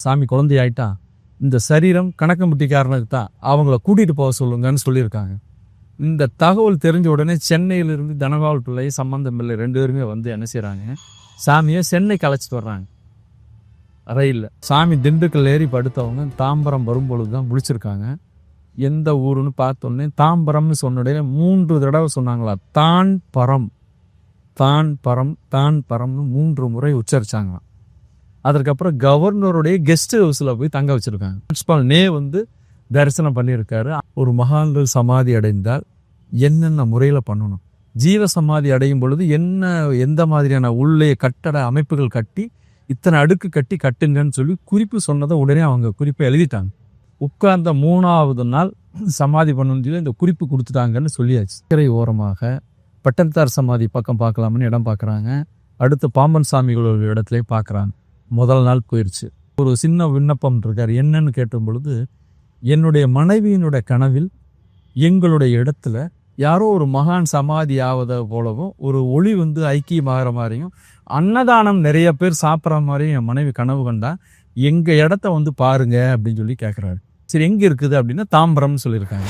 சாமி குழந்தையாயிட்டா இந்த சரீரம் கணக்கம்பட்டிக்காரனுக்கு தான், அவங்கள கூட்டிட்டு போக சொல்லுங்கன்னு சொல்லியிருக்காங்க. இந்த தகவல் தெரிஞ்ச உடனே சென்னையிலிருந்து தனபால் பிள்ளை, சம்பந்தம் பிள்ளை 2 பேருமே வந்து என்ன செய்கிறாங்க, சாமியை சென்னைக்கு அழைச்சிட்டு வர்றாங்க ரயிலில். சாமி திண்டுக்கல் ஏறி படுத்தவங்க தாம்பரம் வரும்பொழுது தான் முடிச்சிருக்காங்க. எந்த ஊருன்னு பார்த்தோன்னே தாம்பரம்னு சொன்ன உடனே 3 தடவை சொன்னாங்களா, தான் பரம் தான் பரம் தான் பரம்னு 3 முறை உச்சரிச்சாங்களாம். அதற்கப்புறம் கவர்னருடைய கெஸ்ட் ஹவுஸில் போய் தங்க வச்சுருக்காங்க. பிரின்சிபால் வந்து தரிசனம் பண்ணியிருக்காரு. ஒரு மகான்கள் சமாதி அடைந்தால் என்னென்ன முறையில் பண்ணணும், ஜீவ சமாதி அடையும் பொழுது எந்த மாதிரியான உள்ளே கட்டட அமைப்புகள் கட்டி இத்தனை அடுக்கு கட்டி கட்டுங்கன்னு சொல்லி குறிப்பு சொன்னதை உடனே அவங்க குறிப்பை எழுதிட்டாங்க. உட்கார்ந்த 3ஆவது நாள் சமாதி பண்ணணும்னு சொல்லி இந்த குறிப்பு கொடுத்துட்டாங்கன்னு சொல்லியாச்சு. கரை ஓரமாக பட்டத்தார் சமாதி பக்கம் பார்க்கலாம்னு இடம் பார்க்குறாங்க. அடுத்து பாம்பன் சாமிகளோட இடத்துலையே பார்க்குறாங்க. முதல் நாள் போயிடுச்சு. ஒரு சின்ன விண்ணப்பம் இருக்கார். என்னன்னு கேட்டும் பொழுது, என்னுடைய மனைவியினுடைய கனவில் எங்களுடைய இடத்துல யாரோ ஒரு மகான் சமாதி ஆவதை போலவும் ஒரு ஒளி ஐக்கியமாகிற மாதிரியும் அன்னதானம் நிறைய பேர் சாப்பிட்ற மாதிரியும் என் மனைவி கனவு கண்டா, எங்கள் இடத்த பாருங்க அப்படின்னு சொல்லி கேட்குறாரு. சரி, எங்கே இருக்குது அப்படின்னா தாம்பரம்னு சொல்லியிருக்காங்க.